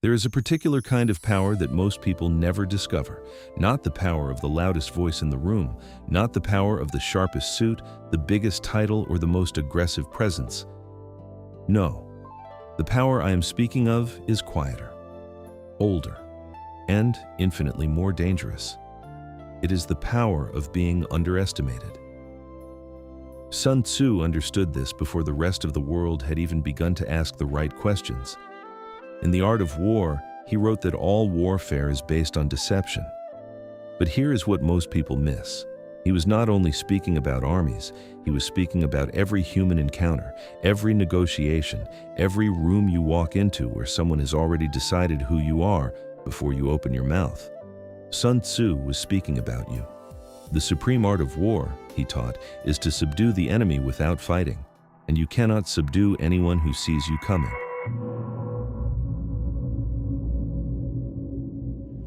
There is a particular kind of power that most people never discover. Not the power of the loudest voice in the room, not the power of the sharpest suit, the biggest title, or the most aggressive presence. No, the power I am speaking of is quieter, older, and infinitely more dangerous. It is the power of being underestimated. Sun Tzu understood this before the rest of the world had even begun to ask the right questions. In The Art of War, he wrote that all warfare is based on deception. But here is what most people miss. He was not only speaking about armies, he was speaking about every human encounter, every negotiation, every room you walk into where someone has already decided who you are before you open your mouth. Sun Tzu was speaking about you. The supreme art of war, he taught, is to subdue the enemy without fighting, and you cannot subdue anyone who sees you coming.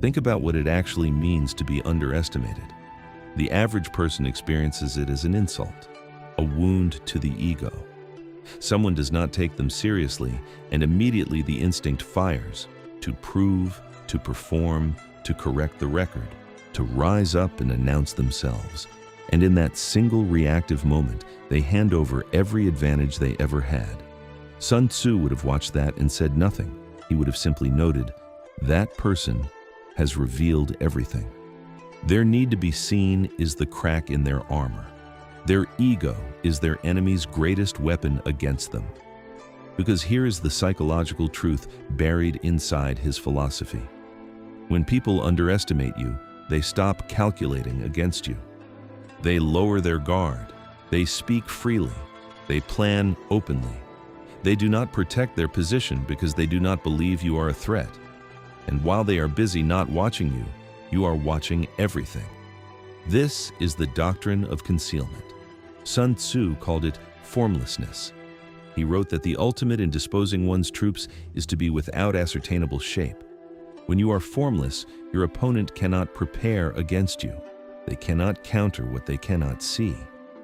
Think about what it actually means to be underestimated. The average person experiences it as an insult, a wound to the ego. Someone does not take them seriously, and immediately the instinct fires to prove, to perform, to correct the record, to rise up and announce themselves. And in that single reactive moment, they hand over every advantage they ever had. Sun Tzu would have watched that and said nothing. He would have simply noted, that person has revealed everything. Their need to be seen is the crack in their armor. Their ego is their enemy's greatest weapon against them. Because here is the psychological truth buried inside his philosophy. When people underestimate you, they stop calculating against you. They lower their guard. They speak freely. They plan openly. They do not protect their position because they do not believe you are a threat. And while they are busy not watching you, you are watching everything. This is the doctrine of concealment. Sun Tzu called it formlessness. He wrote that the ultimate in disposing one's troops is to be without ascertainable shape. When you are formless, your opponent cannot prepare against you. They cannot counter what they cannot see.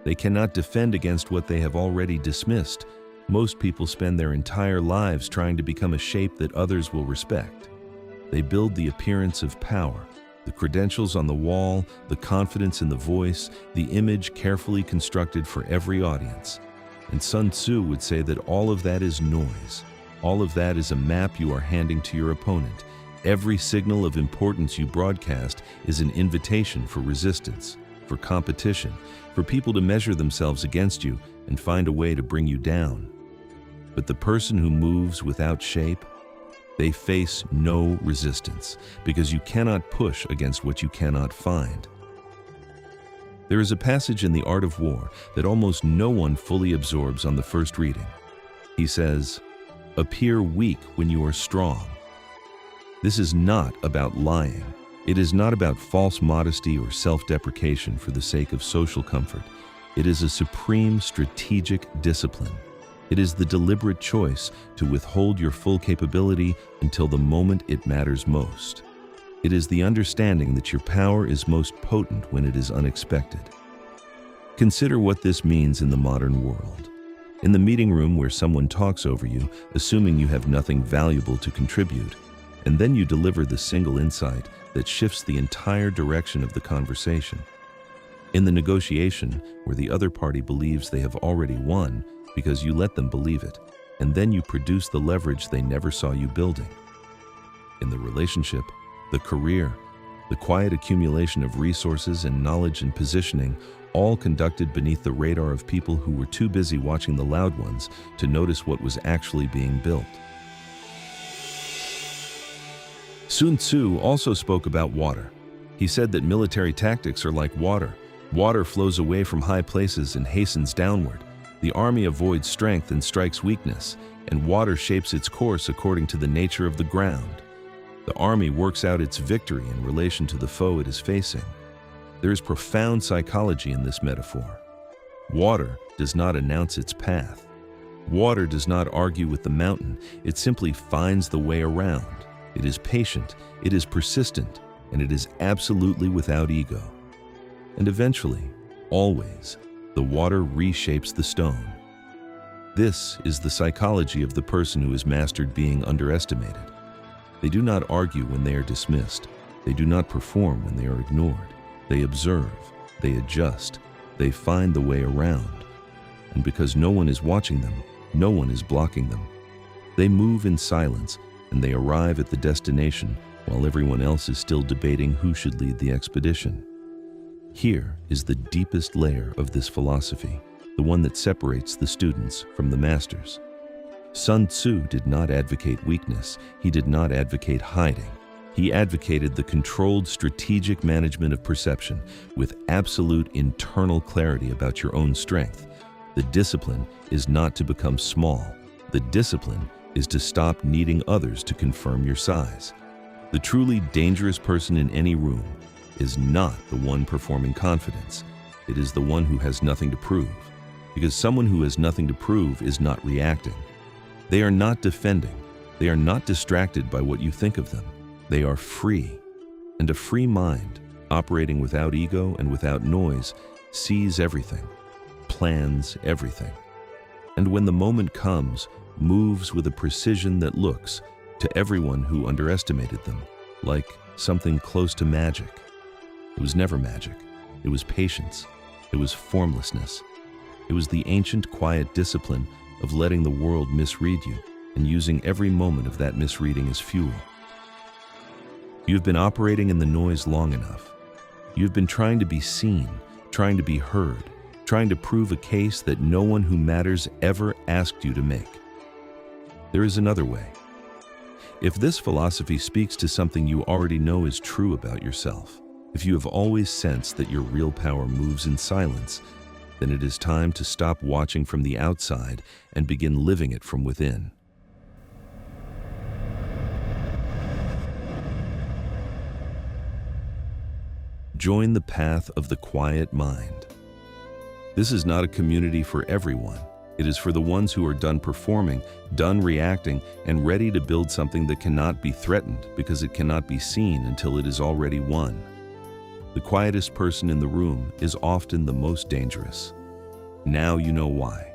They cannot defend against what they have already dismissed. Most people spend their entire lives trying to become a shape that others will respect. They build the appearance of power, the credentials on the wall, the confidence in the voice, the image carefully constructed for every audience. And Sun Tzu would say that all of that is noise. All of that is a map you are handing to your opponent. Every signal of importance you broadcast is an invitation for resistance, for competition, for people to measure themselves against you and find a way to bring you down. But the person who moves without shape, they face no resistance, because you cannot push against what you cannot find. There is a passage in The Art of War that almost no one fully absorbs on the first reading. He says, "Appear weak when you are strong." This is not about lying. It is not about false modesty or self-deprecation for the sake of social comfort. It is a supreme strategic discipline. It is the deliberate choice to withhold your full capability until the moment it matters most. It is the understanding that your power is most potent when it is unexpected. Consider what this means in the modern world. In the meeting room where someone talks over you, assuming you have nothing valuable to contribute, and then you deliver the single insight that shifts the entire direction of the conversation. In the negotiation, where the other party believes they have already won because you let them believe it, and then you produce the leverage they never saw you building. In the relationship, the career, the quiet accumulation of resources and knowledge and positioning, all conducted beneath the radar of people who were too busy watching the loud ones to notice what was actually being built. Sun Tzu also spoke about water. He said that military tactics are like water. Water flows away from high places and hastens downward. The army avoids strength and strikes weakness, and water shapes its course according to the nature of the ground. The army works out its victory in relation to the foe it is facing. There is profound psychology in this metaphor. Water does not announce its path. Water does not argue with the mountain. It simply finds the way around. It is patient, it is persistent, and it is absolutely without ego. And eventually, always, the water reshapes the stone. This is the psychology of the person who has mastered being underestimated. They do not argue when they are dismissed. They do not perform when they are ignored. They observe, they adjust, they find the way around. And because no one is watching them, no one is blocking them. They move in silence, and they arrive at the destination while everyone else is still debating who should lead the expedition. Here is the deepest layer of this philosophy, the one that separates the students from the masters. Sun Tzu did not advocate weakness. He did not advocate hiding. He advocated the controlled strategic management of perception with absolute internal clarity about your own strength. The discipline is not to become small. The discipline is to stop needing others to confirm your size. The truly dangerous person in any room is not the one performing confidence. It is the one who has nothing to prove. Because someone who has nothing to prove is not reacting. They are not defending. They are not distracted by what you think of them. They are free. And a free mind, operating without ego and without noise, sees everything, plans everything. And when the moment comes, moves with a precision that looks, to everyone who underestimated them, like something close to magic. It was never magic. It was patience. It was formlessness. It was the ancient, quiet discipline of letting the world misread you and using every moment of that misreading as fuel. You've been operating in the noise long enough. You've been trying to be seen, trying to be heard, trying to prove a case that no one who matters ever asked you to make. There is another way. If this philosophy speaks to something you already know is true about yourself, if you have always sensed that your real power moves in silence, then it is time to stop watching from the outside and begin living it from within. Join the path of the quiet mind. This is not a community for everyone. It is for the ones who are done performing, done reacting, and ready to build something that cannot be threatened because it cannot be seen until it is already won. The quietest person in the room is often the most dangerous. Now you know why.